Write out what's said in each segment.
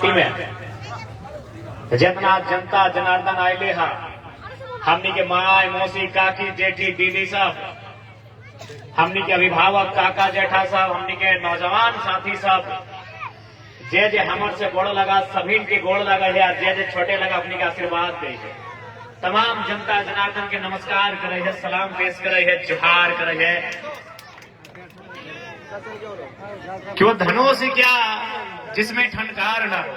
में जितना जनता जनार्दन आयले हा हमनी के माय मौसी काकी जेठी दीदी सब, हमनी के अभिभावक काका जेठा सब, हमनी के नौजवान साथी सब, जे जे हमर से गोड़ लगा सभी के गोड़ लगा है, जे जे छोटे लगा अपनी के आशीर्वाद दे है। तमाम जनता जनार्दन के नमस्कार करे है, सलाम पेश करे है, जोहार करे है। क्यों धनुष क्या जिसमें ठनकार न हो,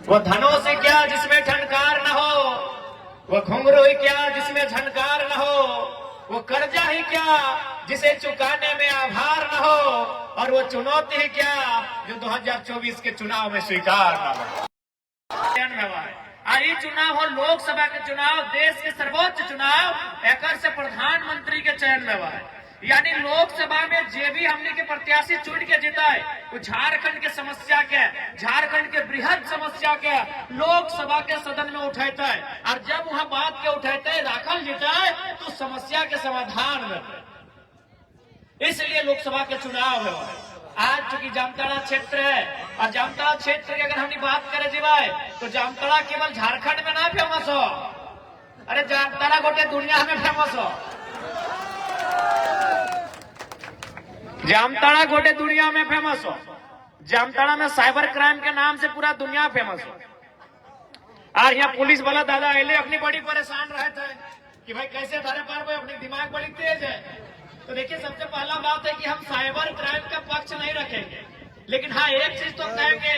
वो धनुष क्या जिसमें ठनकार न हो, वो घुंघरू ही क्या जिसमें झनकार न हो, वो कर्जा ही क्या जिसे चुकाने में आभार न हो, और वो चुनौती ही क्या जो 2024 के चुनाव में स्वीकार न हो। ये चुनाव हो लोकसभा के चुनाव, देश के सर्वोच्च चुनाव, एक से प्रधानमंत्री के चयन में हुआ है। यानी लोकसभा में जे भी हमने के प्रत्याशी चुन के जीता है वो झारखंड के समस्या के, झारखंड के बृहद समस्या के लोकसभा के सदन में उठाता है, और जब वहां बात के उठाते है दाखिल जीता है तो समस्या के समाधान में। इसलिए लोकसभा के चुनाव है आज, चूंकि जामताड़ा क्षेत्र है, और जामताड़ा क्षेत्र की अगर हमने बात करें जीवाए तो जामताड़ा केवल झारखंड में ना फेमस हो, अरे जामताड़ा गोटे दुनिया में फेमस हो। जामताड़ा गोटे दुनिया में फेमस हो। जामताड़ा में साइबर क्राइम के नाम से पूरा दुनिया फेमस हो। और यहाँ पुलिस वाला दादा अले अपनी बड़ी परेशान रहते हैं कि भाई कैसे धारे पार भाई, अपनी दिमाग बड़ी तेज है। तो देखिए सबसे पहला बात है कि हम साइबर क्राइम का पक्ष नहीं रखेंगे, लेकिन हाँ एक चीज तो कहेंगे,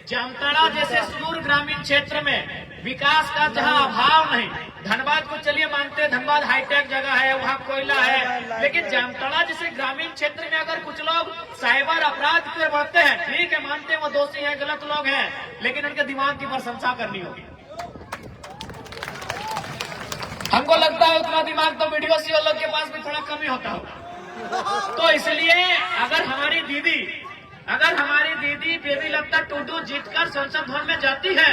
जामताड़ा जैसे सुदूर ग्रामीण क्षेत्र में विकास का जहाँ अभाव नहीं, धनबाद को चलिए मानते हैं, धनबाद हाईटेक जगह है, वहाँ कोयला है, लेकिन जामताड़ा जैसे ग्रामीण क्षेत्र में अगर कुछ लोग साइबर अपराध पे बढ़ते हैं, ठीक है मानते हैं वो दोषी हैं, गलत लोग हैं, लेकिन उनके दिमाग की प्रशंसा करनी होगी। हमको लगता है उतना दिमाग तो वीडियो सी लोग के पास भी थोड़ा कमी होता होगा। तो इसलिए अगर हमारी दीदी बेबी लता टूडू जीतकर संसद भवन में जाती है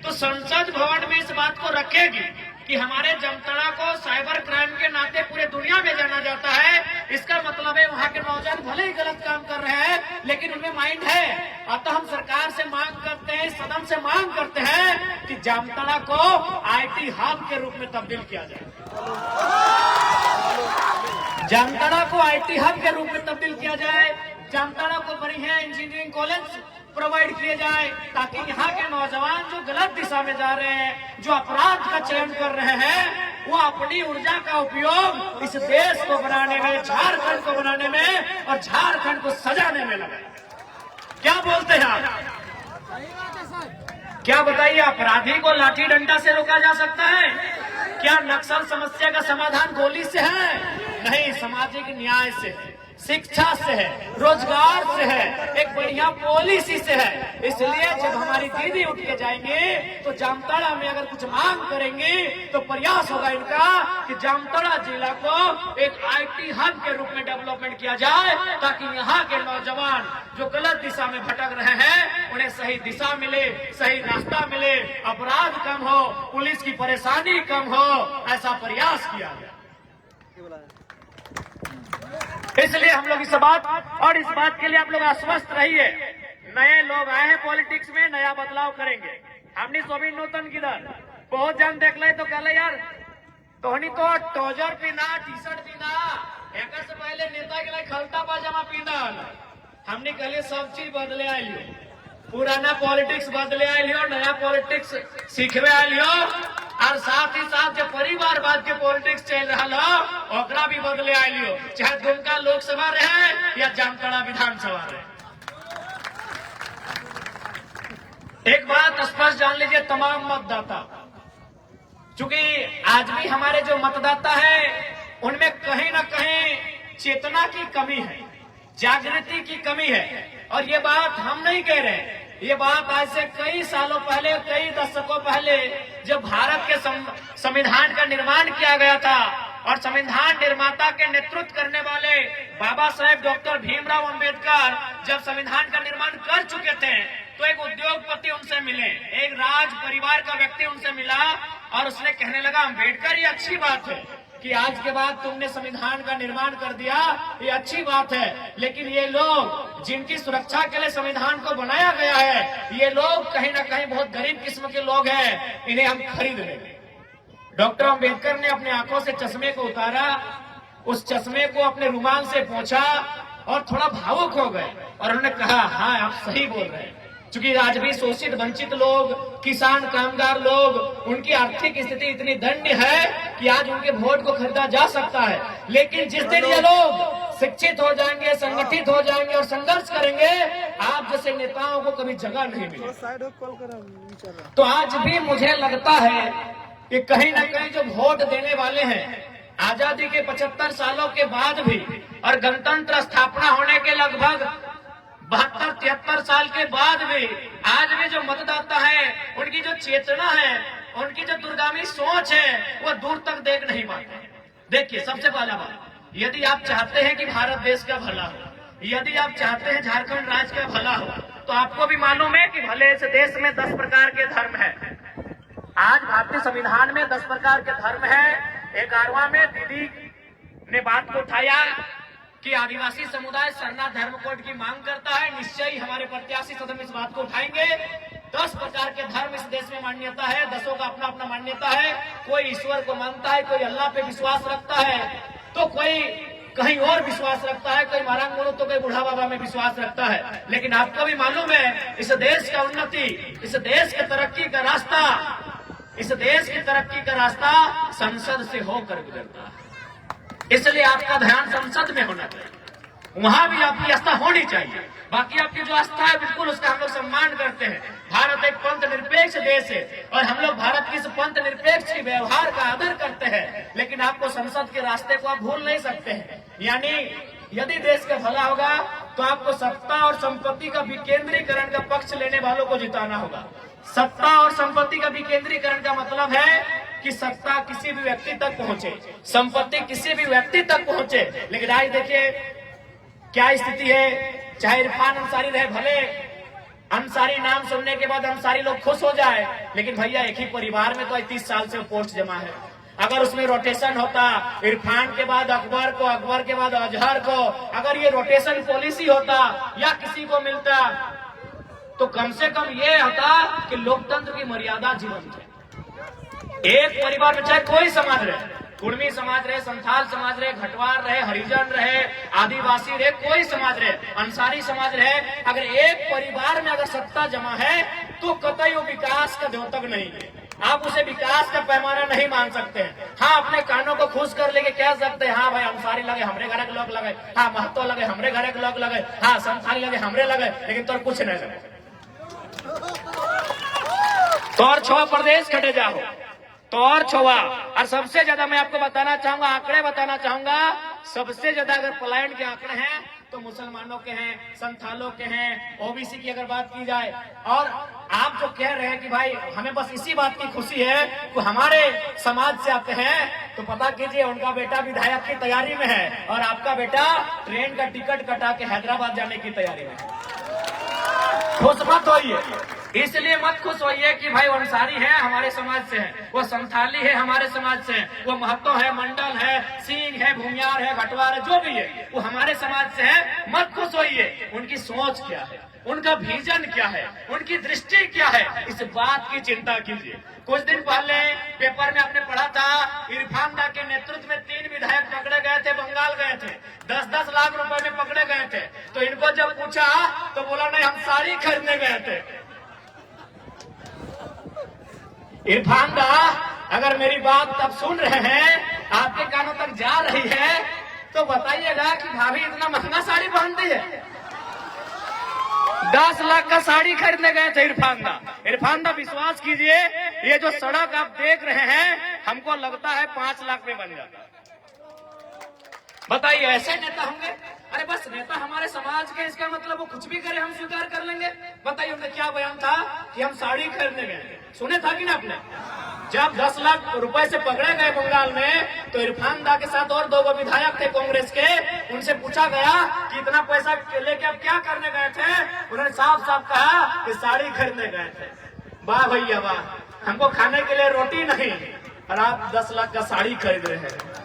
तो संसद भवन में इस बात को रखेगी कि हमारे जामताड़ा को साइबर क्राइम के नाते पूरे दुनिया में जाना जाता है। इसका मतलब है वहाँ के नौजवान भले ही गलत काम कर रहे हैं, लेकिन उनमें माइंड है। अतः हम सरकार से मांग करते हैं, सदन से मांग करते हैं कि जामताड़ा को IT हब के रूप में तब्दील किया जाए। जामताड़ा को IT हब के रूप में तब्दील किया जाए। जामताड़ा को बढ़िया इंजीनियरिंग कॉलेज प्रोवाइड किए जाए, ताकि यहाँ के नौजवान जो गलत दिशा में जा रहे हैं, जो अपराध का चयन कर रहे हैं, वो अपनी ऊर्जा का उपयोग इस देश को बनाने में, झारखंड को बनाने में और झारखंड को सजाने में लगे। क्या बोलते हैं आप? क्या बताइए, अपराधी को लाठी डंडा से रोका जा सकता है? क्या नक्सल समस्या का समाधान गोली से है? नहीं, सामाजिक न्याय से है, शिक्षा से है, रोजगार से है, एक बढ़िया पॉलिसी से है। इसलिए जब हमारी दीदी उठ के जाएंगे तो जामताड़ा में अगर कुछ मांग करेंगे तो प्रयास होगा इनका कि जामताड़ा जिला को एक IT हब के रूप में डेवलपमेंट किया जाए, ताकि यहाँ के नौजवान जो गलत दिशा में भटक रहे हैं उन्हें सही दिशा मिले, सही रास्ता मिले, अपराध कम हो, पुलिस की परेशानी कम हो, ऐसा प्रयास किया जाए। इसलिए हम लोग इस बात के लिए आप लोग आश्वस्त रहिए। नए लोग आए हैं पॉलिटिक्स में, नया बदलाव करेंगे। हमने सोबिन नूतन किधर बहुत जन देख ले तो कहले यार तोहनी तो ट्राउजर पीना, टी-शर्ट पीना, एक से पहले नेता के लिए खलता पाजामा पीना। हमने कहले सब चीज बदले आइलियो, पुराना पॉलिटिक्स बदले आइलियो, नया पॉलिटिक्स सीखवे आइलियो, और साथ ही साथ जो परिवारवाद के पॉलिटिक्स चल रहा हो ओकरा भी बदले आइलियो, चाहे दुमका लोकसभा रहे या जामताड़ा विधानसभा रहे। एक बात स्पष्ट जान लीजिए तमाम मतदाता, चूंकि आज भी हमारे जो मतदाता है उनमें कहीं ना कहीं चेतना की कमी है, जागृति की कमी है। और ये बात हम नहीं कह रहे, ये बात आज से कई सालों पहले, कई दशकों पहले जब भारत के संविधान का निर्माण किया गया था और संविधान निर्माता के नेतृत्व करने वाले बाबा साहेब डॉक्टर भीमराव अंबेडकर जब संविधान का निर्माण कर चुके थे तो एक उद्योगपति उनसे मिले, एक राज परिवार का व्यक्ति उनसे मिला और उसने कहने लगा अंबेडकर ये अच्छी बात है कि आज के बाद तुमने संविधान का निर्माण कर दिया, ये अच्छी बात है, लेकिन ये लोग जिनकी सुरक्षा के लिए संविधान को बनाया गया है, ये लोग कहीं ना कहीं बहुत गरीब किस्म के लोग हैं, इन्हें हम खरीद लेंगे। डॉक्टर अंबेडकर ने अपने आंखों से चश्मे को उतारा, उस चश्मे को अपने रुमाल से पोंछा और थोड़ा भावुक हो गए और उन्होंने कहा, हाँ आप सही बोल रहे हैं। क्योंकि आज भी शोषित वंचित लोग, किसान कामगार लोग, उनकी आर्थिक स्थिति इतनी दयनीय है कि आज उनके वोट को खरीदा जा सकता है, लेकिन जिस दिन ये लोग शिक्षित हो जाएंगे, संगठित हो जाएंगे और संघर्ष करेंगे, आप जैसे नेताओं को कभी जगह नहीं मिलेगी। तो आज भी मुझे लगता है कि कहीं ना कहीं जो वोट देने वाले हैं, आजादी के 75 सालों के बाद भी और गणतंत्र स्थापना होने के लगभग 72-73 साल के बाद भी आज भी जो मतदाता है, उनकी जो चेतना है, उनकी जो दूरगामी सोच है, वो दूर तक देख नहीं पाते। देखिए, सबसे पहला बात, यदि आप चाहते हैं कि भारत देश का भला हो, यदि आप चाहते हैं झारखंड राज्य का भला हो, तो आपको भी मालूम है कि भले इस देश में 10 प्रकार के धर्म है। आज भारतीय संविधान में 10 प्रकार के धर्म है। 11वां में दीदी ने बात को उठाया कि आदिवासी समुदाय सरना धर्म कोड की मांग करता है। निश्चय ही हमारे प्रत्याशी सदन में इस बात को उठाएंगे। 10 प्रकार के धर्म इस देश में मान्यता है, 10 का अपना अपना मान्यता है। कोई ईश्वर को मानता है, कोई अल्लाह पे विश्वास रखता है, तो कोई कहीं और विश्वास रखता है, कोई महाराज बोलो तो कोई बूढ़ा बाबा में विश्वास रखता है। लेकिन आपको भी मालूम है, इस देश का उन्नति, इस देश की तरक्की का रास्ता, इस देश की तरक्की का रास्ता संसद से होकर गुजरता है। इसलिए आपका ध्यान संसद में होना चाहिए, वहां भी आपकी आस्था होनी चाहिए। बाकी आपकी जो आस्था है, बिल्कुल उसका हम लोग सम्मान करते हैं। भारत एक पंथ निरपेक्ष देश है और हम लोग भारत की इस पंथ निरपेक्ष व्यवहार का आदर करते हैं, लेकिन आपको संसद के रास्ते को आप भूल नहीं सकते हैं। यानी यदि देश का भला होगा तो आपको सत्ता और संपत्ति का विकेंद्रीकरण का पक्ष लेने वालों को जिताना होगा। सत्ता और संपत्ति का विकेंद्रीकरण का मतलब है कि सत्ता किसी भी व्यक्ति तक पहुंचे, संपत्ति किसी भी व्यक्ति तक पहुंचे। लेकिन आज देखिए क्या स्थिति है। चाहे इरफान अंसारी रहे, भले अंसारी नाम सुनने के बाद अंसारी लोग खुश हो जाए, लेकिन भैया एक ही परिवार में तो 30 साल से पोस्ट जमा है। अगर उसमें रोटेशन होता, इरफान के बाद अकबर को, अकबर के बाद अजहर को, अगर ये रोटेशन पॉलिसी होता या किसी को मिलता, तो कम से कम ये होता कि लोकतंत्र की मर्यादा जीवंत है। एक परिवार में चाहे कोई समाज रहे, कुर्मी समाज रहे, संथाल समाज रहे, घटवार रहे, हरिजन रहे, आदिवासी रहे, कोई समाज रहे, अंसारी समाज रहे, अगर एक परिवार में अगर सत्ता जमा है तो कतई वो विकास का द्योतक नहीं है। आप उसे विकास का पैमाना नहीं मान सकते हैं। हाँ, अपने कानों को खुश कर लेके कह सकते हैं, हाँ भाई अंसारी लगे हमरे घर के लोग लगे, हाँ महतो लगे हमरे घर के लोग लगे, हाँ संथाली लगे हमरे लगे, लेकिन तो कुछ नहीं लगे। तो और छुआ प्रदेश खटे जाओ, तो और छुआ। और सबसे ज्यादा मैं आपको बताना चाहूंगा, आंकड़े बताना चाहूंगा, सबसे ज्यादा अगर पलायन के आंकड़े हैं तो मुसलमानों के हैं, संथालों के हैं, ओबीसी की अगर बात की जाए। और आप जो कह रहे हैं कि भाई हमें बस इसी बात की खुशी है कि हमारे समाज से आते हैं, तो पता कीजिए उनका बेटा विधायक की तैयारी में है और आपका बेटा ट्रेन का टिकट कटा के हैदराबाद जाने की तैयारी में है। खुश मत होइए, इसलिए मत खुश होइए कि भाई वो अंसारी है हमारे समाज से है, वो संथाली है हमारे समाज से है, वो महतो है, मंडल है, सिंह है, भूमियार है, घटवार है, जो भी है वो हमारे समाज से है। मत खुश होइए। उनकी सोच क्या है, उनका विजन क्या है, उनकी दृष्टि क्या है, इस बात की चिंता कीजिए। कुछ दिन पहले पेपर में आपने पढ़ा था, इरफान दा के नेतृत्व में 3 विधायक पकड़े गए थे, बंगाल गए थे, 10-10 लाख रुपए में पकड़े गए थे। तो इनको जब पूछा तो बोला नहीं, हम साड़ी खरीदने गए थे। इरफान दा, अगर मेरी बात अब सुन रहे हैं, आपके कानों तक जा रही है, तो बताइएगा कि भाभी इतना महंगा साड़ी पहनती है। 10 लाख का साड़ी खरीदने गए थे इरफान दा। इरफान दा, विश्वास कीजिए, ये जो सड़क आप देख रहे हैं, हमको लगता है 5 लाख में बन जाता। बताइए, ऐसे नेता होंगे? अरे बस नेता हमारे समाज के, इसका मतलब वो कुछ भी करे हम स्वीकार कर लेंगे। बताइए उनका क्या बयान था कि हम साड़ी खरीदने गए थे, सुने था कि ना आपने? जब 10 लाख रुपए से पकड़े गए बंगाल में, तो इरफान दा के साथ और 2 विधायक थे कांग्रेस के, उनसे पूछा गया कि इतना पैसा लेके आप क्या करने गए थे? उन्होंने साफ साफ कहा कि साड़ी खरीदने गए थे। वाह भैया वाह, हमको खाने के लिए रोटी नहीं और आप 10 लाख का साड़ी खरीद रहे हैं।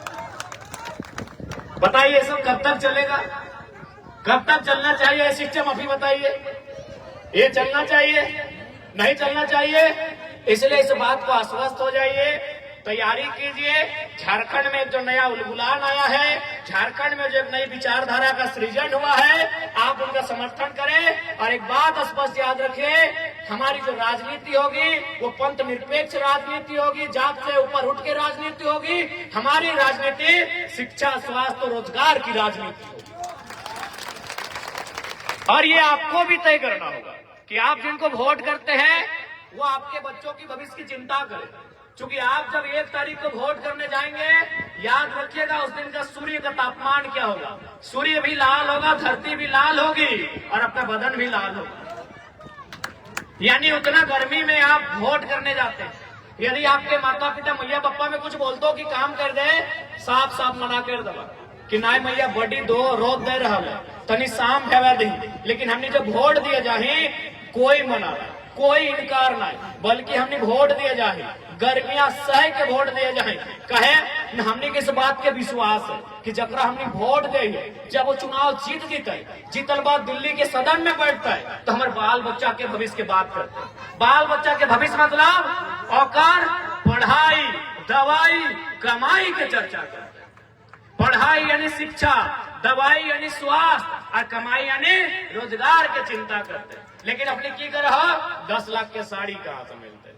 बताइए सब कब तक चलेगा? कब तक चलना चाहिए सिस्टम अभी बताइए? ये चलना चाहिए? नहीं चलना चाहिए। इसलिए इस बात को आश्वस्त हो जाइए, तैयारी कीजिए। झारखंड में जो नया उलगुलान आया है, झारखंड में जो एक नई विचारधारा का सृजन हुआ है, आप उनका समर्थन करें। और एक बात स्पष्ट याद रखें, हमारी जो राजनीति होगी वो पंथ निरपेक्ष राजनीति होगी, जात से ऊपर उठ के राजनीति होगी। हमारी राजनीति शिक्षा, स्वास्थ्य और रोजगार की राजनीति होगी। और ये आपको भी तय करना होगा कि आप जिनको वोट करते हैं वो आपके बच्चों की भविष्य की चिंता करें। क्योंकि आप जब 1 तारीख को वोट करने जाएंगे, याद रखिएगा उस दिन का सूर्य का तापमान क्या होगा। सूर्य भी लाल होगा, धरती भी लाल होगी और आपका बदन भी लाल होगा। यानी उतना गर्मी में आप वोट करने जाते हैं। यदि आपके माता पिता मैया पप्पा में कुछ बोल दो कि काम कर दे, साफ साफ मना कर दो कि नाय मैया बड़ी दो रोज दे रहा है, तनी शाम भेवा दी। लेकिन हमने जब वोट दिए जाए, कोई मना कोई इनकार नहीं, बल्कि हमने वोट दिए जाए, गर्मियां सह के वोट दिए जाए। कहे हमने किस बात के विश्वास है कि जकरा हमने वोट दे, जब वो चुनाव जीतल बाद दिल्ली के सदन में बैठता है तो हमारे बाल बच्चा के भविष्य की बात करते हैं। बाल बच्चा के भविष्य मतलब औकार पढ़ाई, दवाई, कमाई के चर्चा करते हैं। पढ़ाई यानी शिक्षा, दवाई यानी स्वास्थ्य और कमाई यानी रोजगार के चिंता करते हैं। लेकिन अपने की कर 10 लाख के साड़ी कहाँ से मिलते?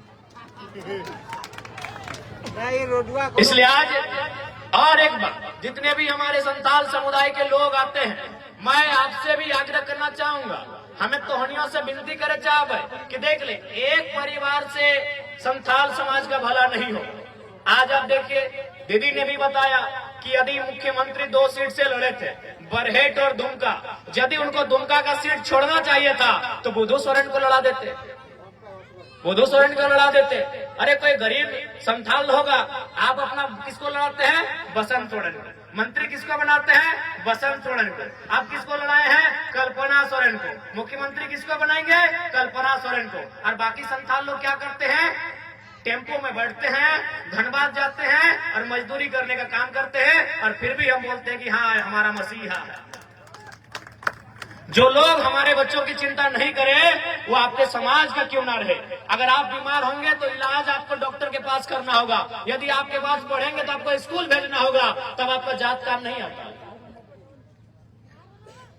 इसलिए आज और एक बार, जितने भी हमारे संथाल समुदाय के लोग आते हैं, मैं आपसे भी आग्रह करना चाहूंगा, हमें तोहनियों से विनती करे चाहे कि देख ले, एक परिवार से संथाल समाज का भला नहीं हो। आज आप देखिए, दीदी ने भी बताया कि यदि मुख्यमंत्री 2 सीट से लड़े थे, बरहेट और दुमका, यदि उनको दुमका का सीट छोड़ना चाहिए था तो बुधू सोरेन को लड़ा देते, बुधू सोरेन को लड़ा देते। अरे कोई गरीब संथाल होगा, आप अपना किसको लड़ाते हैं? बसंत सोरेन को। मंत्री किसको बनाते हैं? बसंत सोरेन को। आप किसको लड़ाए हैं? कल्पना सोरेन को। मुख्यमंत्री किसको बनाएंगे? कल्पना सोरेन को। और बाकी संथाल लोग क्या करते हैं? टेम्पो में बैठते हैं, धनबाद जाते हैं और मजदूरी करने का काम करते हैं। और फिर भी हम बोलते हैं कि हाँ हमारा मसीहा है। जो लोग हमारे बच्चों की चिंता नहीं करें वो आपके समाज का क्यों ना रहे। अगर आप बीमार होंगे तो इलाज आपको डॉक्टर के पास करना होगा, यदि आपके पास पढ़ेंगे तो आपको स्कूल भेजना होगा, तब आपका जात काम नहीं आता।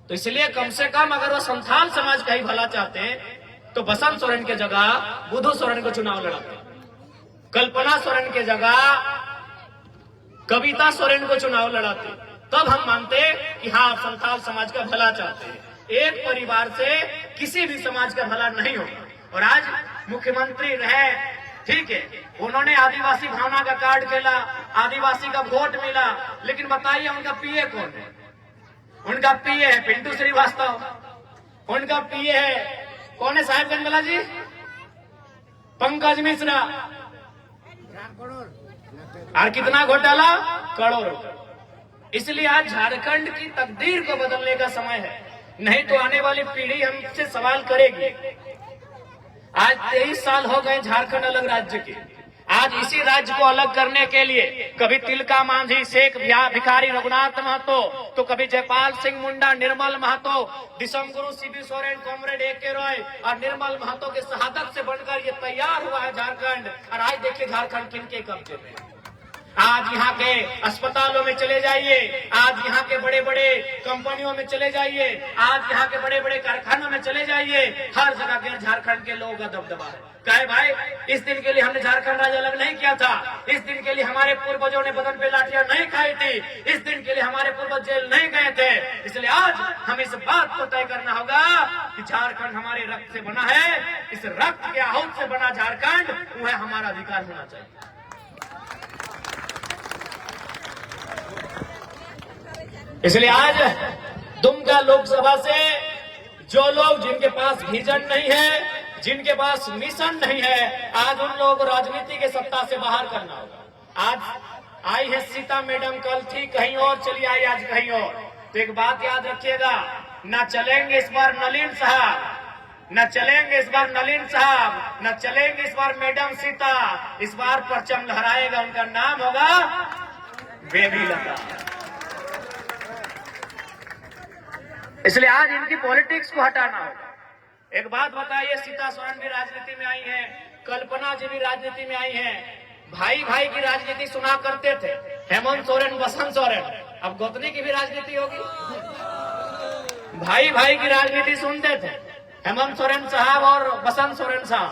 तो इसलिए कम से कम अगर वो संथाल समाज का ही भला चाहते हैं तो बसंत सोरेन के जगह बुधू सोरेन को चुनाव लड़ाते, कल्पना सोरेन के जगह कविता सोरेन को चुनाव लड़ाते, तब हम मानते कि हाँ आप संथाल समाज का भला चाहते हैं। एक परिवार से किसी भी समाज का भला नहीं होगा। और आज मुख्यमंत्री रहे, ठीक है, उन्होंने आदिवासी भावना का कार्ड खेला, आदिवासी का वोट मिला, लेकिन बताइए उनका पीए कौन है? उनका पीए है पिंटू श्रीवास्तव, उनका पीए है कौन है? साहेबगंज वाला जी पंकज मिश्रा। और कितना घोटाला? करोड़ों। इसलिए आज झारखंड की तकदीर को बदलने का समय है, नहीं तो आने वाली पीढ़ी हमसे सवाल करेगी। आज 23 साल हो गए झारखंड अलग राज्य के। आज इसी राज्य को अलग करने के लिए कभी तिलका मांझी, शेख भिखारी रघुनाथ महतो, तो कभी जयपाल सिंह मुंडा, निर्मल महतो, दिसम गुरु CB Soren, comrade AK Roy और निर्मल महतो के शहादत से बनकर ये तैयार हुआ है झारखंड। और आज देखिए झारखंड किनके कब्जे में। आज यहाँ के अस्पतालों में चले जाइए, आज यहाँ के बड़े बड़े कंपनियों में चले जाइए, आज यहाँ के बड़े बड़े कारखानों में चले जाइए, हर जगह के झारखंड के लोगों का दबदबा है। कहे भाई, इस दिन के लिए हमने झारखंड राज्य अलग नहीं किया था, इस दिन के लिए हमारे पूर्वजों ने बदन पे लाठियां नहीं खाई थी, इस दिन के लिए हमारे पूर्वज जेल नहीं गए थे। इसलिए आज हम इस बात को तय करना होगा कि झारखंड हमारे रक्त से बना है, इस रक्त के आहूत से बना झारखंड वह हमारा अधिकार होना चाहिए। इसलिए आज दुमका लोकसभा से जो लोग जिनके पास विजन नहीं है, जिनके पास मिशन नहीं है, आज उन लोगों को राजनीति के सत्ता से बाहर करना होगा। आज आई है सीता मैडम, कल थी कहीं और, चली आई आज कहीं और। तो एक बात याद रखिएगा, न चलेंगे इस बार नलिन साहब, न चलेंगे इस बार नलिन साहब, न चलेंगे इस बार मैडम सीता, इस बार परचम लहराएगा, उनका नाम होगा बेबी लता। इसलिए आज इनकी पॉलिटिक्स को हटाना होगा। एक बात बताइए, सीता सोरेन भी राजनीति में आई है, कल्पना जी भी राजनीति में आई है, भाई भाई की राजनीति सुना करते थे, हेमंत सोरेन, बसंत सोरेन, अब गोतनी की भी राजनीति होगी। भाई भाई की राजनीति सुनते थे हेमंत सोरेन साहब और बसंत सोरेन साहब,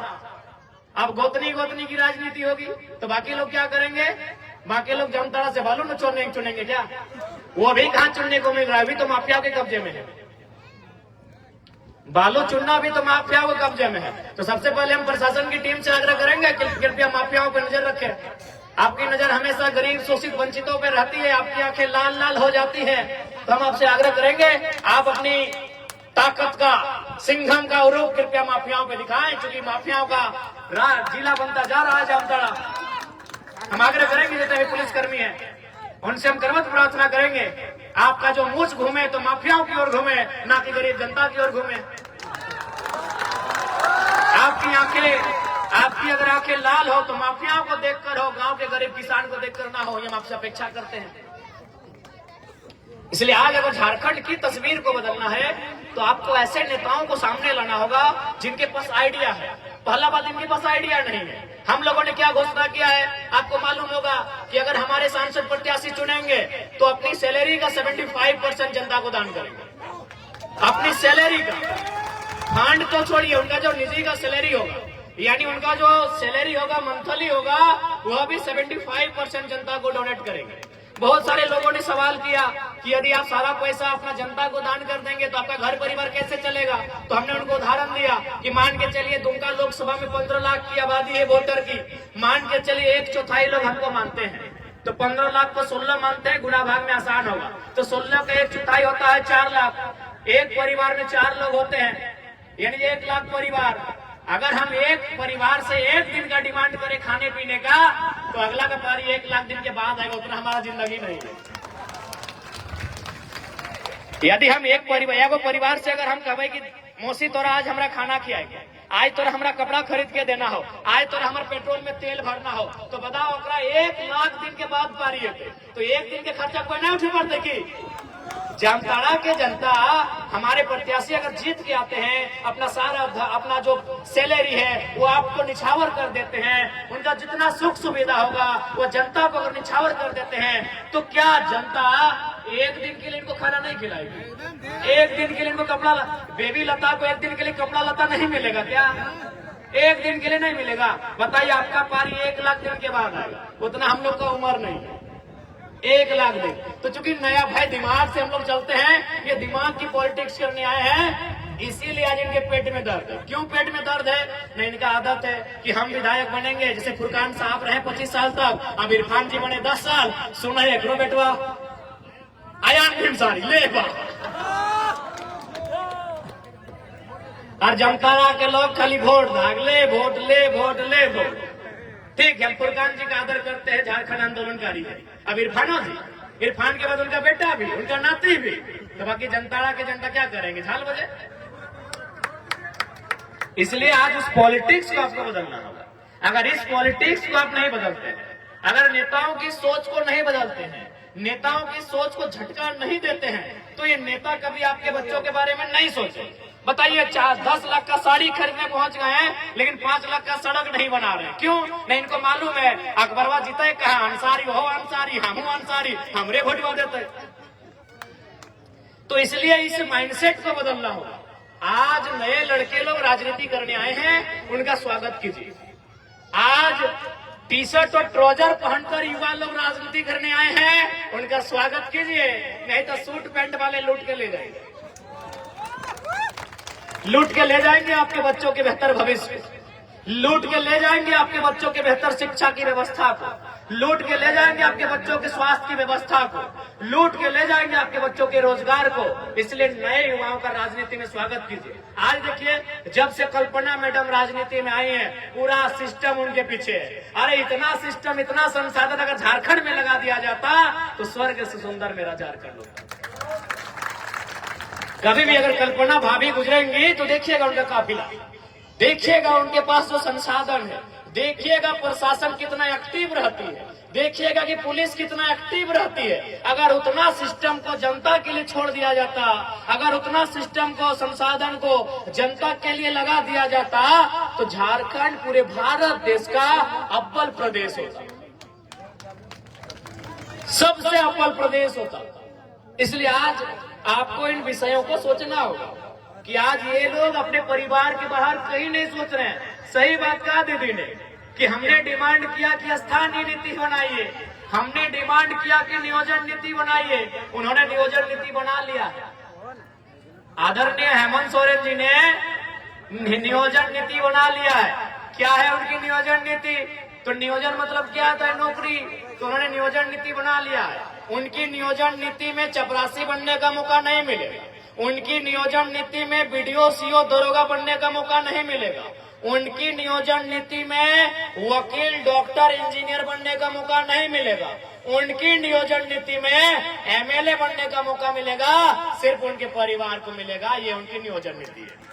अब गोतनी गोतनी की राजनीति होगी। तो बाकी लोग क्या करेंगे? बाकी लोग जामताड़ा से बालू न चुनेंगे क्या? वो भी कहां चुनने को मिल रहा है, अभी तो माफिया के कब्जे में है। बालू चुनना भी तो माफिया के कब्जे में है। तो सबसे पहले हम प्रशासन की टीम से आग्रह करेंगे कि कृपया माफियाओं पर नजर रखें। आपकी नजर हमेशा गरीब शोषित वंचितों पर रहती है, आपकी आंखें लाल लाल हो जाती है। तो हम आपसे आग्रह करेंगे, आप अपनी ताकत का, सिंघम का रूप कृपया माफियाओं पे दिखाएं, क्योंकि माफियाओं का जिला बनता जा रहा है जामताड़ा। हम आग्रह करेंगे जितने भी पुलिसकर्मी हैं उनसे हम करवत प्रार्थना करेंगे, आपका जो मूछ घूमे तो माफियाओं की ओर घूमे, ना कि गरीब जनता की ओर घूमे। आपकी अगर आंखें लाल हो तो माफियाओं को देखकर हो, गांव के गरीब किसान को देखकर ना हो, ये हम आपसे अपेक्षा करते हैं। इसलिए आज अगर झारखंड की तस्वीर को बदलना है तो आपको ऐसे नेताओं को सामने लाना होगा जिनके पास आइडिया है। पहला बात, इनके पास आइडिया नहीं है। हम लोगों ने क्या घोषणा किया है, आपको मालूम होगा कि अगर हमारे सांसद प्रत्याशी चुनेंगे तो अपनी सैलरी का 75% जनता को दान करेंगे। अपनी सैलरी का फंड तो छोड़िए, उनका जो निजी का सैलरी होगा, यानी उनका जो सैलरी होगा मंथली होगा, वह भी 75% जनता को डोनेट करेंगे। बहुत सारे लोगों ने सवाल किया कि यदि आप सारा पैसा अपना जनता को दान कर देंगे तो आपका घर परिवार कैसे चलेगा? तो हमने उनको उदाहरण दिया कि मान के चलिए दुमका लोकसभा में 15 लाख की आबादी है वोटर की, मान के चलिए 1/4 लोग हमको मानते हैं, तो 15 लाख को 16 मानते हैं, गुणा भाग में आसान होगा। तो 16 का 1/4 होता है 4 लाख। एक परिवार में 4 लोग होते हैं, यानी 1 लाख परिवार। अगर हम एक परिवार से एक दिन का डिमांड करें खाने पीने का, तो अगला का पारी 1 लाख दिन के बाद आएगा, उतना हमारा जिंदगी नहीं है। यदि हम एक परिवार से अगर हम कहें कि मौसी तोरा आज हमारा खाना खिलाएगा, आज तोरा हमारा कपड़ा खरीद के देना हो, आज तोरा हमारे पेट्रोल में तेल भरना हो, तो बताओ ओकरा 1 लाख दिन के बाद पारी है, तो एक दिन के खर्चा कोई नहीं उठे पड़ते की? जामताड़ा के जनता, हमारे प्रत्याशी अगर जीत के आते हैं, अपना जो सैलरी है वो आपको निछावर कर देते हैं, उनका जितना सुख सुविधा होगा वो जनता को अगर निछावर कर देते हैं, तो क्या जनता एक दिन के लिए इनको खाना नहीं खिलाएगी? एक दिन के लिए इनको कपड़ा, बेबी लता को एक दिन के लिए कपड़ा लता नहीं मिलेगा क्या? एक दिन के लिए नहीं मिलेगा। बताइए, आपका पारी 1 लाख दिन के बाद आएगा, उतना हम लोग का उम्र नहीं है। 1 लाख दिन। तो चूंकि नया भाई दिमाग से हम लोग चलते हैं, ये दिमाग की पॉलिटिक्स करने आए हैं, इसीलिए आज इनके पेट में दर्द है। क्यों पेट में दर्द है? नहीं, इनका आदत है कि हम विधायक बनेंगे, जैसे फुरकान साहब रहे 25 साल तक, अब इरफान जी बने 10 साल। सुना है करो बेटवा, आयान भीमसारी ले बा, और जामताड़ा के लोग खाली वोट भाग, ले वोट ले वोट ले वोट। ठीक है, हम फुरकान जी का आदर करते हैं, झारखंड आंदोलनकारी है। अब इरफानो जी, इरफान के बाद उनका बेटा भी, उनका नाती भी, तो बाकी जामताड़ा के जनता क्या करेंगे? झाल बजे। इसलिए आज उस पॉलिटिक्स को आपको बदलना होगा। अगर इस पॉलिटिक्स को आप नहीं बदलते हैं, अगर नेताओं की सोच को नहीं बदलते हैं, नेताओं की सोच को झटका नहीं देते हैं, तो ये नेता कभी आपके बच्चों के बारे में नहीं सोचे। बताइए, 10 लाख का साड़ी खरीदने पहुंच गए हैं, लेकिन 5 लाख का सड़क नहीं बना रहे। क्यों नहीं? इनको मालूम है अकबरवा जीते कहा अंसारी हो, अंसारी हम अंसारी, हमरे वोटवा देते। तो इसलिए इस माइंडसेट को बदलना होगा। आज नए लड़के लोग राजनीति करने आए हैं, उनका स्वागत कीजिए। आज टी-शर्ट और ट्राउजर पहनकर युवा लोग राजनीति करने आए हैं, उनका स्वागत कीजिए। नहीं तो सूट पैंट वाले लूट के ले जाएंगे, लूट के ले जाएंगे आपके बच्चों के बेहतर भविष्य, लूट के ले जाएंगे आपके बच्चों के बेहतर शिक्षा की व्यवस्था को, लूट के ले जाएंगे आपके बच्चों के स्वास्थ्य की व्यवस्था को, लूट के ले जाएंगे आपके बच्चों के रोजगार को। इसलिए नए युवाओं का राजनीति में स्वागत कीजिए। आज देखिए, जब से कल्पना मैडम राजनीति में आई है, पूरा सिस्टम उनके पीछे है। अरे इतना सिस्टम, इतना संसाधन अगर झारखंड में लगा दिया जाता तो स्वर्ग से सुंदर मेरा झारखंड होता। कभी भी अगर कल्पना भाभी गुजरेंगी तो देखिएगा उनका काफिला, देखिएगा उनके पास जो संसाधन है, देखिएगा प्रशासन कितना एक्टिव रहती है, देखिएगा कि पुलिस कितना एक्टिव रहती है। अगर उतना सिस्टम को जनता के लिए छोड़ दिया जाता, अगर उतना सिस्टम को, संसाधन को जनता के लिए लगा दिया जाता, तो झारखंड पूरे भारत देश का अव्वल प्रदेश होता, सबसे अव्वल प्रदेश होता। इसलिए आज आपको इन विषयों को सोचना होगा कि आज ये लोग अपने परिवार के बाहर कहीं नहीं सोच रहे हैं। सही बात कहा दीदी ने कि हमने डिमांड किया कि स्थानीय नीति बनाइए, हमने डिमांड किया कि नियोजन नीति बनाइए, उन्होंने नियोजन नीति बना लिया है। आदरणीय हेमंत सोरेन जी ने नियोजन नीति बना लिया है। क्या है उनकी नियोजन नीति? तो नियोजन मतलब क्या आता है? नौकरी। तो उन्होंने नियोजन नीति बना लिया है। उनकी नियोजन नीति में चपरासी बनने का मौका नहीं मिलेगा, उनकी नियोजन नीति में बीडीओ, सीओ, दरोगा बनने का मौका नहीं मिलेगा, उनकी नियोजन नीति में वकील, डॉक्टर, इंजीनियर बनने का मौका नहीं मिलेगा, उनकी नियोजन नीति में एमएलए बनने का मौका मिलेगा, सिर्फ उनके परिवार को मिलेगा। ये उनकी नियोजन नीति है।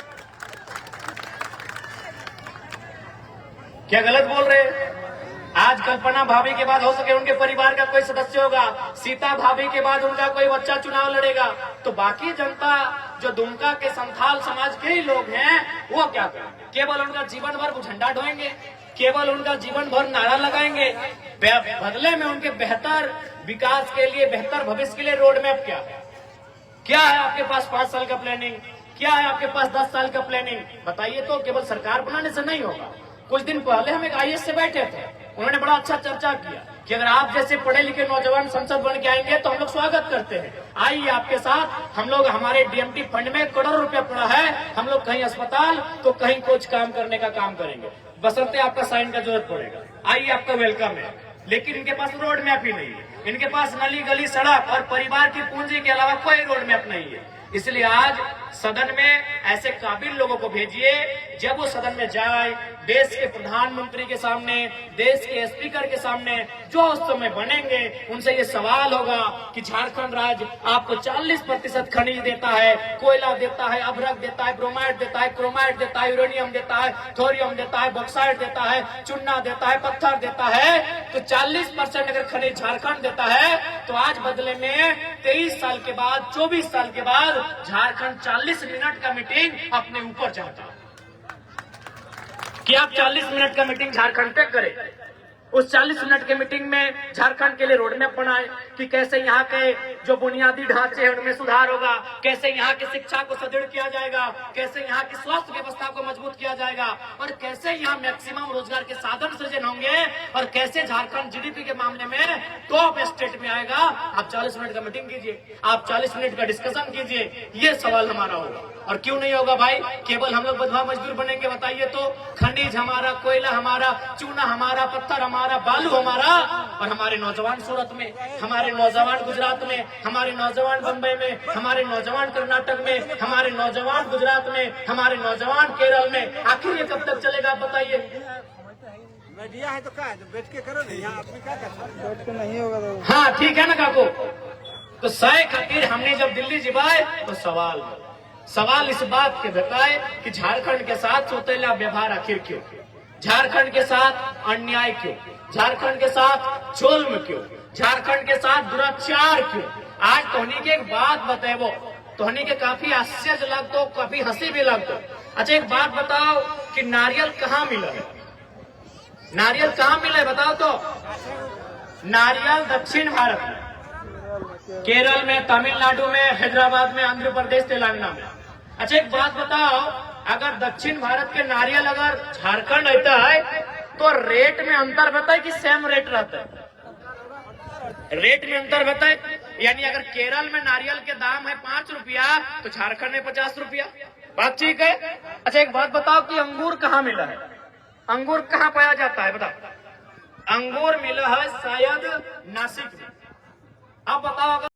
क्या गलत बोल रहे हैं? आज कल्पना भाभी के बाद हो सके उनके परिवार का कोई सदस्य होगा, सीता भाभी के बाद उनका कोई बच्चा चुनाव लड़ेगा, तो बाकी जनता जो दुमका के संथाल समाज के ही लोग हैं वो क्या करेंगे? केवल उनका जीवन भर वो झंडा ढोएंगे, केवल उनका जीवन भर नारा लगाएंगे। बदले में उनके बेहतर विकास के लिए, बेहतर भविष्य के लिए रोड मैप क्या है? क्या है आपके पास 5 साल का प्लानिंग? क्या है आपके पास 10 साल का प्लानिंग? बताइए। तो केवल सरकार बनाने से नहीं होगा। कुछ दिन पहले हम एक आईएएस से बैठे थे, उन्होंने बड़ा अच्छा चर्चा किया कि अगर आप जैसे पढ़े लिखे नौजवान संसद बन के आएंगे तो हम लोग स्वागत करते हैं, आइए आपके साथ हम लोग, हमारे डीएमटी फंड में करोड़ों रुपया पड़ा है, हम लोग कहीं अस्पताल तो कहीं कुछ काम करने का काम करेंगे, बशर्ते आपका साइन का जरूरत पड़ेगा, आइए आपका वेलकम है। लेकिन इनके पास रोड मैप ही नहीं है, इनके पास नली गली सड़क और परिवार की पूंजी के अलावा कोई रोड मैप नहीं है। इसलिए आज सदन में ऐसे काबिल लोगों को भेजिए, जब वो सदन में जाए, देश के प्रधानमंत्री के सामने, देश के स्पीकर के सामने जो उस समय बनेंगे, उनसे ये सवाल होगा कि झारखंड राज्य आपको 40% खनिज देता है, कोयला देता है, अभ्रक देता है, ब्रोमाइड देता है, क्रोमाइड देता है, यूरेनियम देता है, थोरियम देता है, बॉक्साइड देता है, चूना देता है, पत्थर देता है, तो 40% अगर खनिज झारखंड देता है, तो आज बदले में 23 साल के बाद, 24 साल के बाद झारखंड 40 मिनट का मीटिंग अपने ऊपर चाहता है कि आप 40 मिनट का मीटिंग झारखंड पे करें। उस 40 मिनट के मीटिंग में झारखंड के लिए रोड मैप बनाए कि कैसे यहाँ के जो बुनियादी ढांचे हैं उनमें सुधार होगा, कैसे यहाँ की शिक्षा को सुदृढ़ किया जाएगा, कैसे यहाँ की स्वास्थ्य व्यवस्था को मजबूत किया जाएगा, और कैसे यहाँ मैक्सिमम रोजगार के साधन सृजन होंगे, और कैसे झारखंड जीडीपी के मामले में टॉप स्टेट में आएगा। आप 40 मिनट का मीटिंग कीजिए, आप 40 मिनट का डिस्कशन कीजिए, ये सवाल हमारा होगा। और क्यों नहीं होगा भाई? केवल हम लोग बंधुआ मजदूर बनेंगे? बताइए तो। खनिज हमारा, कोयला हमारा, चूना हमारा, पत्थर हमारा, बालू हमारा, और हमारे नौजवान सूरत में, हमारे नौजवान गुजरात में, हमारे नौजवान बंबई में, हमारे नौजवान कर्नाटक में, हमारे नौजवान गुजरात में, हमारे नौजवान केरल में। आखिर ये कब तक चलेगा बताइए? मीडिया है तो क्या है, बैठ के करो नहीं, यहाँ आदमी क्या करता है? बैठ के नहीं होगा तो। हाँ ठीक है ना काको। तो सही खातिर हमने जब दिल्ली जिबाए तो सवाल इस बात के बताए कि झारखंड के साथ सौतेला व्यवहार आखिर क्यों, झारखंड के साथ अन्याय क्यों, झारखंड के साथ जुल्म क्यों, झारखंड के साथ दुराचार क्यों। आज तोहनी की एक बात बताए, वो तोहनी के काफी आश्चर्य लगता, काफी हंसी भी लगता। अच्छा एक बात बताओ कि नारियल कहाँ मिला है? नारियल कहाँ मिला है बताओ तो? नारियल दक्षिण भारत में, केरल में, तमिलनाडु में, हैदराबाद में, आंध्र प्रदेश, तेलंगाना में। अच्छा एक बात बताओ, अगर दक्षिण भारत के नारियल अगर झारखंड रहता है तो रेट में अंतर बताए कि सेम रेट रहता है? रेट में अंतर बताए, यानी अगर केरल में नारियल के दाम है 5 रुपया तो झारखंड में 50 रुपया। बात ठीक है। अच्छा एक बात बताओ कि अंगूर कहाँ मिला है? अंगूर कहाँ पाया जाता है बताओ? अंगूर मिला है शायद नासिक में। अब बताओ